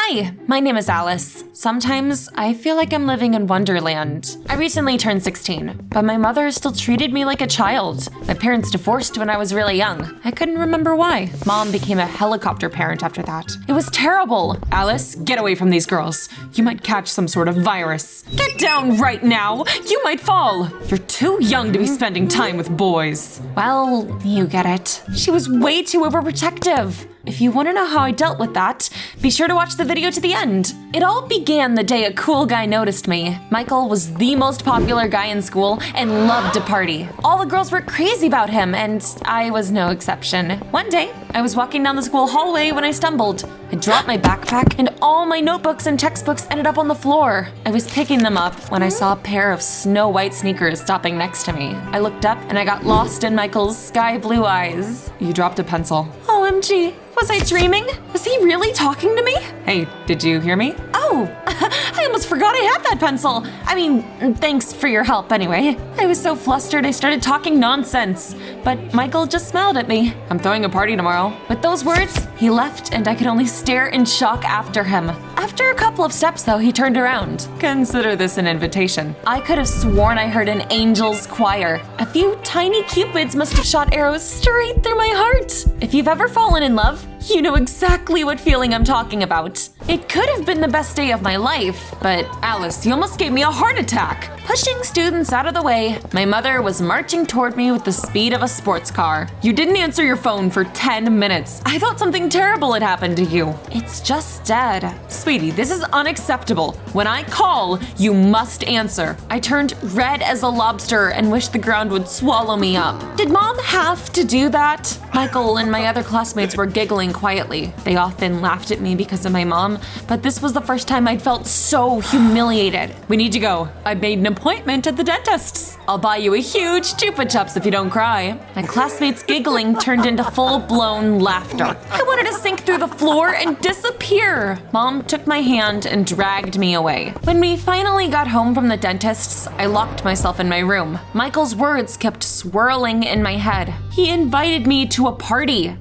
Hi, my name is Alice. Sometimes I feel like I'm living in Wonderland. I recently turned 16, but my mother still treated me like a child. My parents divorced when I was really young. I couldn't remember why. Mom became a helicopter parent after that. It was terrible. Alice, get away from these girls. You might catch some sort of virus. Get down right now. You might fall. You're too young to be spending time with boys. Well, you get it. She was way too overprotective. If you want to know how I dealt with that, be sure to watch the video to the end. It all began the day a cool guy noticed me. Michael was the most popular guy in school and loved to party. All the girls were crazy about him, and I was no exception. One day, I was walking down the school hallway when I stumbled. I dropped my backpack, and all my notebooks and textbooks ended up on the floor. I was picking them up when I saw a pair of snow-white sneakers stopping next to me. I looked up, and I got lost in Michael's sky blue eyes. You dropped a pencil. OMG. Was I dreaming? Was he really talking to me? Hey, did you hear me? Oh, I almost forgot I had that pencil. I mean, thanks for your help anyway. I was so flustered I started talking nonsense, but Michael just smiled at me. I'm throwing a party tomorrow. With those words, he left and I could only stare in shock after him. After a couple of steps though, he turned around. Consider this an invitation. I could have sworn I heard an angel's choir. A few tiny cupids must have shot arrows straight through my heart. If you've ever fallen in love, you know exactly what feeling I'm talking about. It could have been the best day of my life, but Alice, you almost gave me a heart attack. Pushing students out of the way, my mother was marching toward me with the speed of a sports car. You didn't answer your phone for 10 minutes. I thought something terrible had happened to you. It's just dead. Sweetie, this is unacceptable. When I call, you must answer. I turned red as a lobster and wished the ground would swallow me up. Did Mom have to do that? Michael and my other classmates were giggling quietly. They often laughed at me because of my mom, but this was the first time I'd felt so humiliated. We need to go. I made an appointment at the dentist's. I'll buy you a huge Chupa Chups if you don't cry. My classmates' giggling turned into full-blown laughter. I wanted to sink through the floor and disappear. Mom took my hand and dragged me away. When we finally got home from the dentist's, I locked myself in my room. Michael's words kept swirling in my head. He invited me to a party.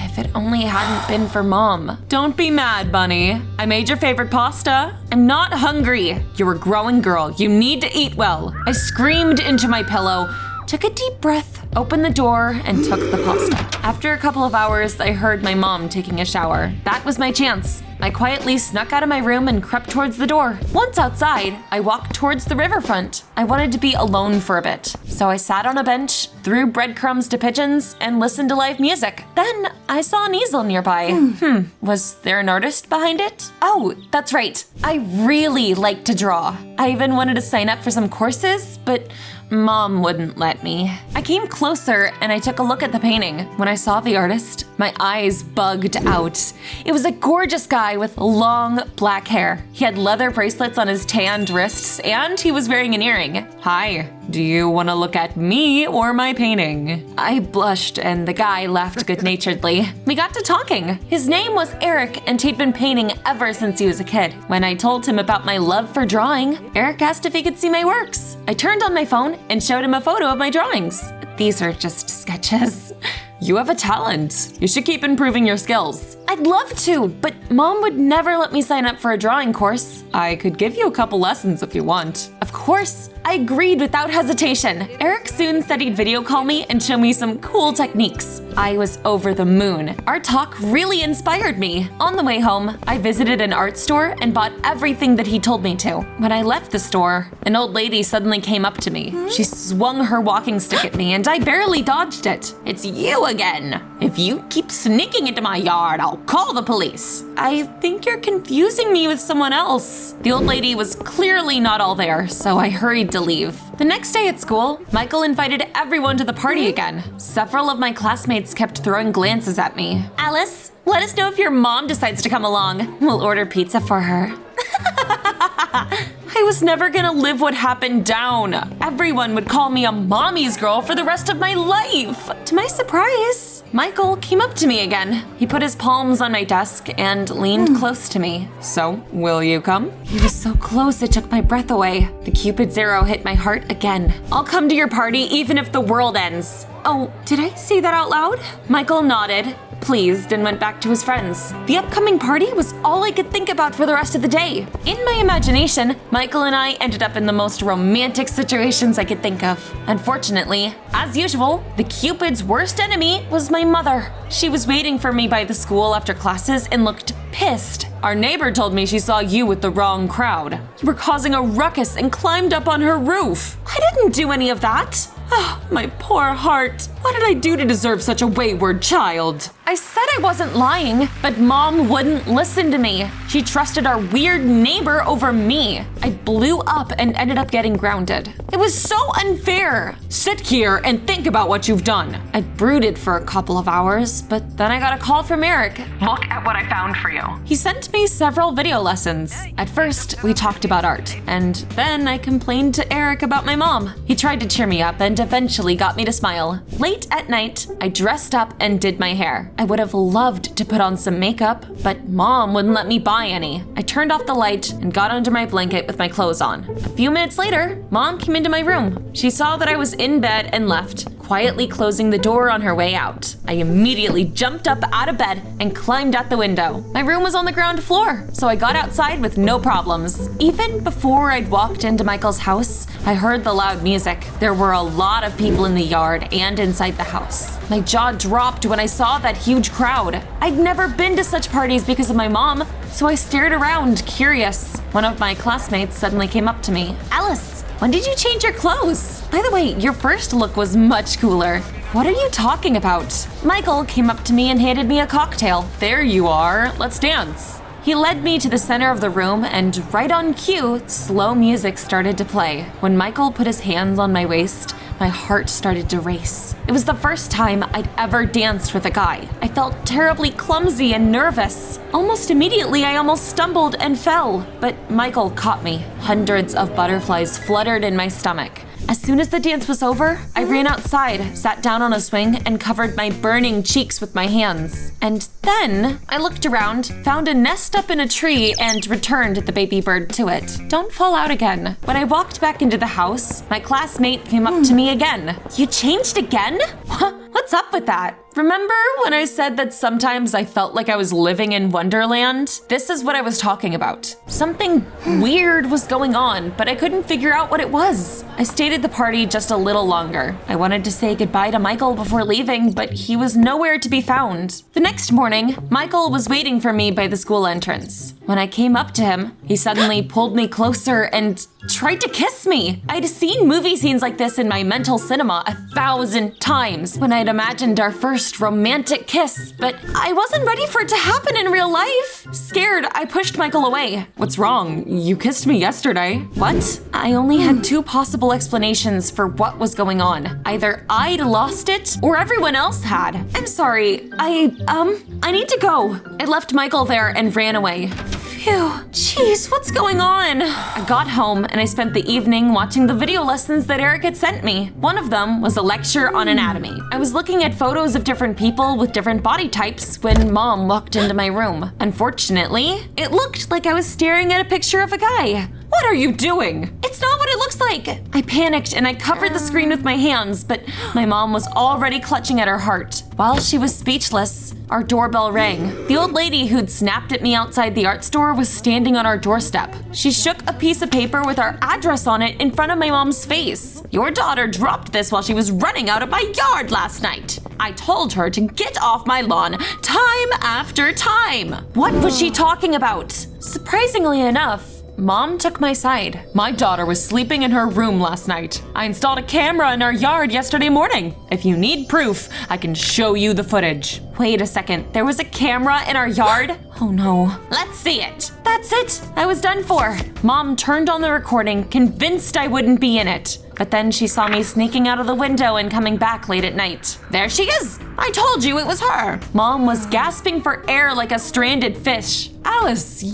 If it only hadn't been for Mom. Don't be mad, Bunny. I made your favorite pasta. I'm not hungry. You're a growing girl. You need to eat well. I screamed into my pillow, took a deep breath, opened the door, and took the pasta. After a couple of hours, I heard my mom taking a shower. That was my chance. I quietly snuck out of my room and crept towards the door. Once outside, I walked towards the riverfront. I wanted to be alone for a bit, so I sat on a bench, threw breadcrumbs to pigeons, and listened to live music. Then I saw an easel nearby. Was there an artist behind it? Oh, that's right. I really like to draw. I even wanted to sign up for some courses, but Mom wouldn't let me. I came closer and I took a look at the painting. When I saw the artist, my eyes bugged out. It was a gorgeous guy with long black hair. He had leather bracelets on his tanned wrists and he was wearing an earring. Hi, do you want to look at me or my painting? I blushed and the guy laughed good-naturedly. We got to talking. His name was Eric and he'd been painting ever since he was a kid. When I told him about my love for drawing, Eric asked if he could see my works. I turned on my phone and showed him a photo of my drawings. These are just sketches. You have a talent. You should keep improving your skills. I'd love to, but Mom would never let me sign up for a drawing course. I could give you a couple lessons if you want. Of course. I agreed without hesitation. Eric soon said he'd video call me and show me some cool techniques. I was over the moon. Our talk really inspired me. On the way home, I visited an art store and bought everything that he told me to. When I left the store, an old lady suddenly came up to me. She swung her walking stick at me and I barely dodged it. It's you again. If you keep sneaking into my yard, I'll call the police. I think you're confusing me with someone else. The old lady was clearly not all there, so I hurried to leave. The next day at school, Michael invited everyone to the party again. Several of my classmates kept throwing glances at me. Alice, let us know if your mom decides to come along. We'll order pizza for her. I was never gonna live what happened down. Everyone would call me a mommy's girl for the rest of my life. To my surprise, Michael came up to me again. He put his palms on my desk and leaned close to me. So, will you come? He was so close it took my breath away. The Cupid's arrow hit my heart again. I'll come to your party even if the world ends. Oh, did I say that out loud? Michael nodded. pleased and went back to his friends. The upcoming party was all I could think about for the rest of the day. In my imagination, Michael and I ended up in the most romantic situations I could think of. Unfortunately, as usual, the Cupid's worst enemy was my mother. She was waiting for me by the school after classes and looked pissed. Our neighbor told me she saw you with the wrong crowd. You were causing a ruckus and climbed up on her roof. I didn't do any of that. Oh, my poor heart. What did I do to deserve such a wayward child? I said I wasn't lying, but Mom wouldn't listen to me. She trusted our weird neighbor over me. I blew up and ended up getting grounded. It was so unfair. Sit here and think about what you've done. I brooded for a couple of hours, but then I got a call from Eric. Look at what I found for you. He sent me several video lessons. At first, we talked about art, and then I complained to Eric about my mom. He tried to cheer me up and eventually got me to smile. Late at night, I dressed up and did my hair. I would have loved to put on some makeup, but Mom wouldn't let me buy any. I turned off the light and got under my blanket with my clothes on. A few minutes later, Mom came into my room. She saw that I was in bed and left, quietly closing the door on her way out. I immediately jumped up out of bed and climbed out the window. My room was on the ground floor, so I got outside with no problems. Even before I'd walked into Michael's house, I heard the loud music. There were a lot of people in the yard and inside the house. My jaw dropped when I saw that huge crowd. I'd never been to such parties because of my mom, so I stared around, curious. One of my classmates suddenly came up to me. Alice, when did you change your clothes? By the way, your first look was much cooler. What are you talking about? Michael came up to me and handed me a cocktail. There you are, let's dance. He led me to the center of the room, and right on cue, slow music started to play. When Michael put his hands on my waist, my heart started to race. It was the first time I'd ever danced with a guy. I felt terribly clumsy and nervous. Almost immediately, I almost stumbled and fell, but Michael caught me. Hundreds of butterflies fluttered in my stomach. As soon as the dance was over, I ran outside, sat down on a swing, and covered my burning cheeks with my hands. And then I looked around, found a nest up in a tree, and returned the baby bird to it. Don't fall out again. When I walked back into the house, my classmate came up to me again. You changed again? What's up with that? Remember when I said that sometimes I felt like I was living in Wonderland? This is what I was talking about. Something weird was going on, but I couldn't figure out what it was. I stayed at the party just a little longer. I wanted to say goodbye to Michael before leaving, but he was nowhere to be found. The next morning, Michael was waiting for me by the school entrance. When I came up to him, he suddenly pulled me closer and tried to kiss me. I'd seen movie scenes like this in my mental cinema 1,000 times when I'd imagined our first romantic kiss, but I wasn't ready for it to happen in real life. Scared, I pushed Michael away. What's wrong? You kissed me yesterday. What? I only had two possible explanations for what was going on. Either I'd lost it or everyone else had. I'm sorry. I need to go. I left Michael there and ran away. Phew, jeez, what's going on? I got home and I spent the evening watching the video lessons that Eric had sent me. One of them was a lecture on anatomy. I was looking at photos of different people with different body types when Mom walked into my room. Unfortunately, it looked like I was staring at a picture of a guy. What are you doing? It's not what it looks like. I panicked and I covered the screen with my hands, but my mom was already clutching at her heart. While she was speechless, our doorbell rang. The old lady who'd snapped at me outside the art store was standing on our doorstep. She shook a piece of paper with our address on it in front of my mom's face. Your daughter dropped this while she was running out of my yard last night. I told her to get off my lawn time after time. What was she talking about? Surprisingly enough, Mom took my side. My daughter was sleeping in her room last night. I installed a camera in our yard yesterday morning. If you need proof, I can show you the footage. Wait a second, there was a camera in our yard? Oh no. Let's see it. That's it. I was done for. Mom turned on the recording, convinced I wouldn't be in it. But then she saw me sneaking out of the window and coming back late at night. There she is! I told you it was her! Mom was gasping for air like a stranded fish. Alice,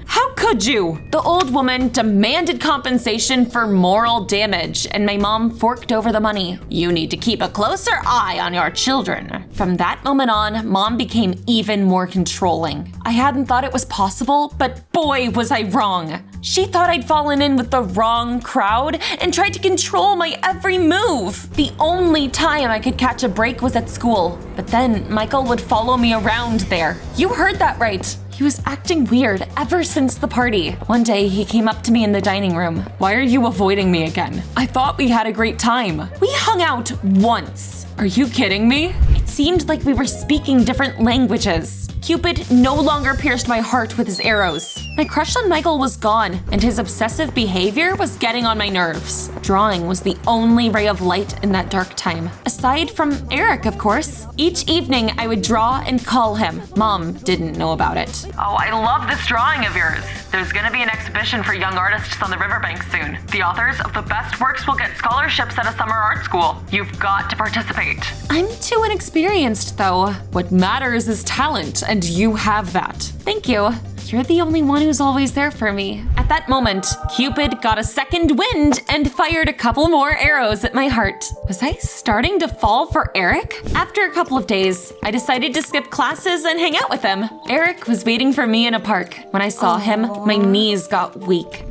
how could you? The old woman demanded compensation for moral damage, and my mom forked over the money. You need to keep a closer eye on your children. From that moment on, Mom became even more controlling. I hadn't thought it was possible, but boy, was I wrong. She thought I'd fallen in with the wrong crowd and tried to control my every move. The only time I could catch a break was at school, but then Michael would follow me around there. You heard that right. He was acting weird ever since the party. One day, he came up to me in the dining room. Why are you avoiding me again? I thought we had a great time. We hung out once. Are you kidding me? It seemed like we were speaking different languages. Cupid no longer pierced my heart with his arrows. My crush on Michael was gone, and his obsessive behavior was getting on my nerves. Drawing was the only ray of light in that dark time. Aside from Eric, of course. Each evening, I would draw and call him. Mom didn't know about it. Oh, I love this drawing of yours. There's gonna be an exhibition for young artists on the riverbank soon. The authors of the best works will get scholarships at a summer art school. You've got to participate. I'm too inexperienced, though. What matters is talent, and you have that. Thank you. You're the only one who's always there for me. At that moment, Cupid got a second wind and fired a couple more arrows at my heart. Was I starting to fall for Eric? After a couple of days, I decided to skip classes and hang out with him. Eric was waiting for me in a park. When I saw him, my knees got weak.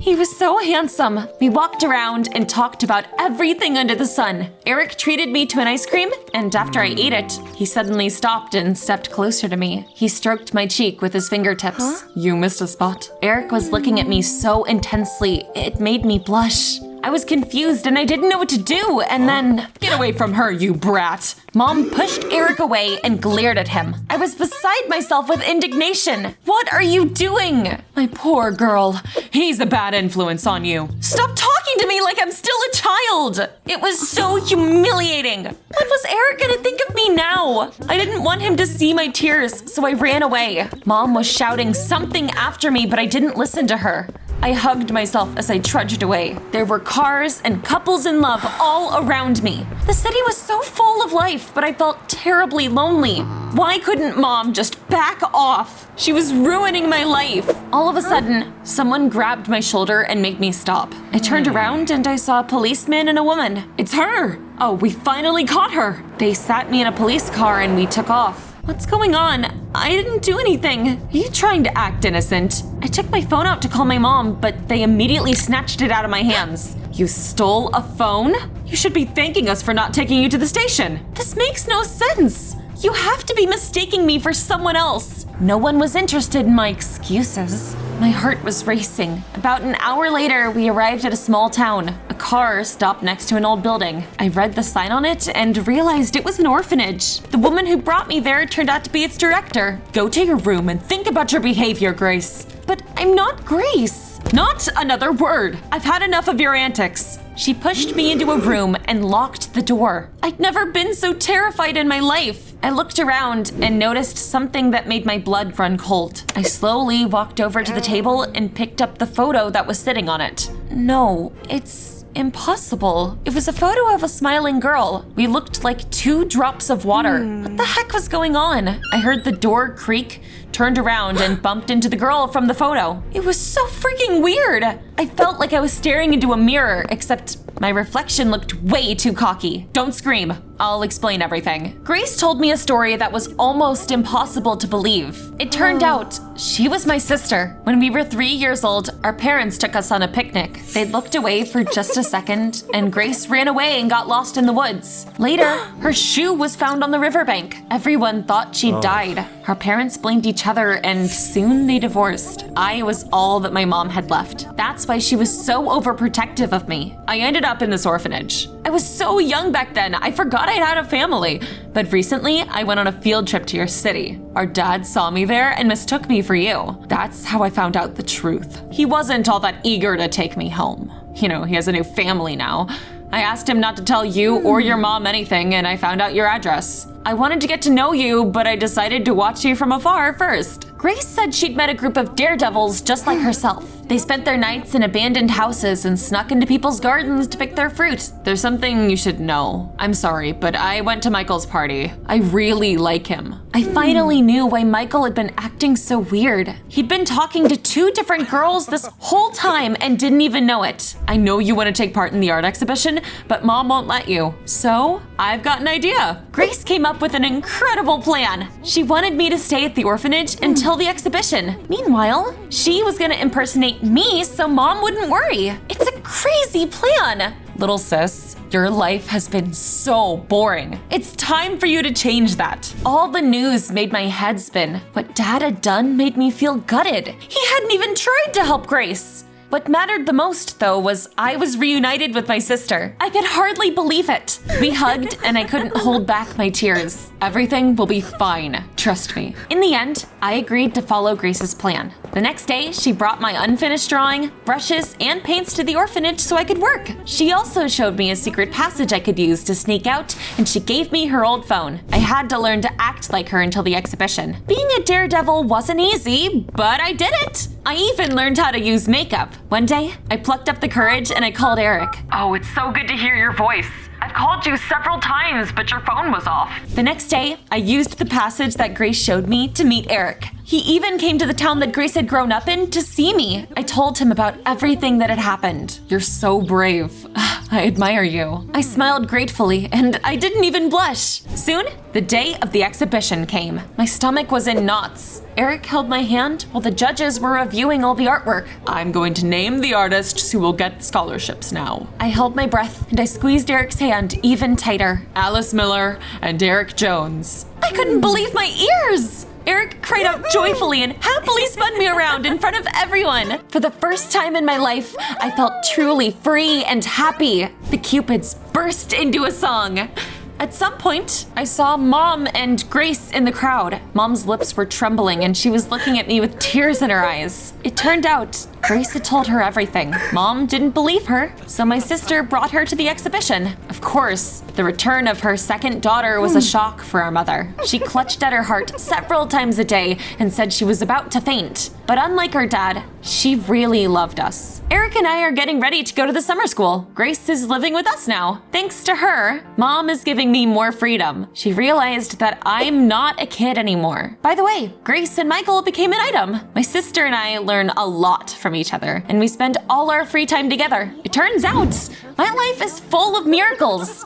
He was so handsome. We walked around and talked about everything under the sun. Eric treated me to an ice cream, and after I ate it, he suddenly stopped and stepped closer to me. He stroked my cheek with his fingertips. You missed a spot. Eric was looking at me so intensely, it made me blush. I was confused and I didn't know what to do, and then… Get away from her, you brat! Mom pushed Eric away and glared at him. I was beside myself with indignation. What are you doing? My poor girl. He's a bad influence on you. Stop talking to me like I'm still a child! It was so humiliating. What was Eric gonna think of me now? I didn't want him to see my tears, so I ran away. Mom was shouting something after me, but I didn't listen to her. I hugged myself as I trudged away. There were cars and couples in love all around me. The city was so full of life, but I felt terribly lonely. Why couldn't Mom just back off? She was ruining my life. All of a sudden, someone grabbed my shoulder and made me stop. I turned around and I saw a policeman and a woman. It's her! Oh, we finally caught her. They sat me in a police car and we took off. What's going on? I didn't do anything. Are you trying to act innocent? I took my phone out to call my mom, but they immediately snatched it out of my hands. You stole a phone? You should be thanking us for not taking you to the station. This makes no sense. You have to be mistaking me for someone else. No one was interested in my excuses. My heart was racing. About an hour later, we arrived at a small town. A car stopped next to an old building. I read the sign on it and realized it was an orphanage. The woman who brought me there turned out to be its director. Go to your room and think about your behavior, Grace. But I'm not Grace. Not another word. I've had enough of your antics. She pushed me into a room and locked the door. I'd never been so terrified in my life. I looked around and noticed something that made my blood run cold. I slowly walked over to the table and picked up the photo that was sitting on it. No, it's impossible. It was a photo of a smiling girl. We looked like 2 drops of water. What the heck was going on? I heard the door creak, turned around and bumped into the girl from the photo. It was so freaking weird. I felt like I was staring into a mirror, except my reflection looked way too cocky. Don't scream. I'll explain everything. Grace told me a story that was almost impossible to believe. It turned out she was my sister. When we were 3 years old, our parents took us on a picnic. They looked away for just a second, and Grace ran away and got lost in the woods. Later, her shoe was found on the riverbank. Everyone thought she'd died. Our parents blamed each other, and soon they divorced. I was all that my mom had left. That's why she was so overprotective of me. I ended up in this orphanage. I was so young back then, I forgot I'd had a family. But recently, I went on a field trip to your city. Our dad saw me there and mistook me for you. That's how I found out the truth. He wasn't all that eager to take me home. You know, he has a new family now. I asked him not to tell you or your mom anything, and I found out your address. I wanted to get to know you, but I decided to watch you from afar first. Grace said she'd met a group of daredevils just like herself. They spent their nights in abandoned houses and snuck into people's gardens to pick their fruit. There's something you should know. I'm sorry, but I went to Michael's party. I really like him. I finally knew why Michael had been acting so weird. He'd been talking to 2 different girls this whole time and didn't even know it. I know you want to take part in the art exhibition, but Mom won't let you. So, I've got an idea. Grace came up with an incredible plan. She wanted me to stay at the orphanage until the exhibition. Meanwhile, she was gonna impersonate me so Mom wouldn't worry. It's a crazy plan. Little sis, your life has been so boring. It's time for you to change that. All the news made my head spin. What Dad had done made me feel gutted. He hadn't even tried to help Grace. What mattered the most, though, was I was reunited with my sister. I could hardly believe it. We hugged, and I couldn't hold back my tears. Everything will be fine, trust me. In the end, I agreed to follow Grace's plan. The next day, she brought my unfinished drawing, brushes, and paints to the orphanage so I could work. She also showed me a secret passage I could use to sneak out, and she gave me her old phone. I had to learn to act like her until the exhibition. Being a daredevil wasn't easy, but I did it. I even learned how to use makeup. One day, I plucked up the courage and I called Eric. Oh, it's so good to hear your voice. I've called you several times, but your phone was off. The next day, I used the passage that Grace showed me to meet Eric. He even came to the town that Grace had grown up in to see me. I told him about everything that had happened. You're so brave. I admire you. I smiled gratefully, and I didn't even blush. Soon, the day of the exhibition came. My stomach was in knots. Eric held my hand while the judges were reviewing all the artwork. I'm going to name the artists who will get scholarships now. I held my breath, and I squeezed Eric's hand even tighter. Alice Miller and Eric Jones. I couldn't believe my ears! Eric cried out joyfully and happily spun me around in front of everyone. For the first time in my life, I felt truly free and happy. The Cupids burst into a song. At some point, I saw Mom and Grace in the crowd. Mom's lips were trembling and she was looking at me with tears in her eyes. It turned out Grace had told her everything. Mom didn't believe her, so my sister brought her to the exhibition. Of course, the return of her second daughter was a shock for our mother. She clutched at her heart several times a day and said she was about to faint. But unlike her dad, she really loved us. Eric and I are getting ready to go to the summer school. Grace is living with us now. Thanks to her, Mom is giving me more freedom. She realized that I'm not a kid anymore. By the way, Grace and Michael became an item. My sister and I learn a lot from each other, and we spend all our free time together. It turns out, my life is full of miracles.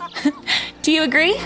Do you agree?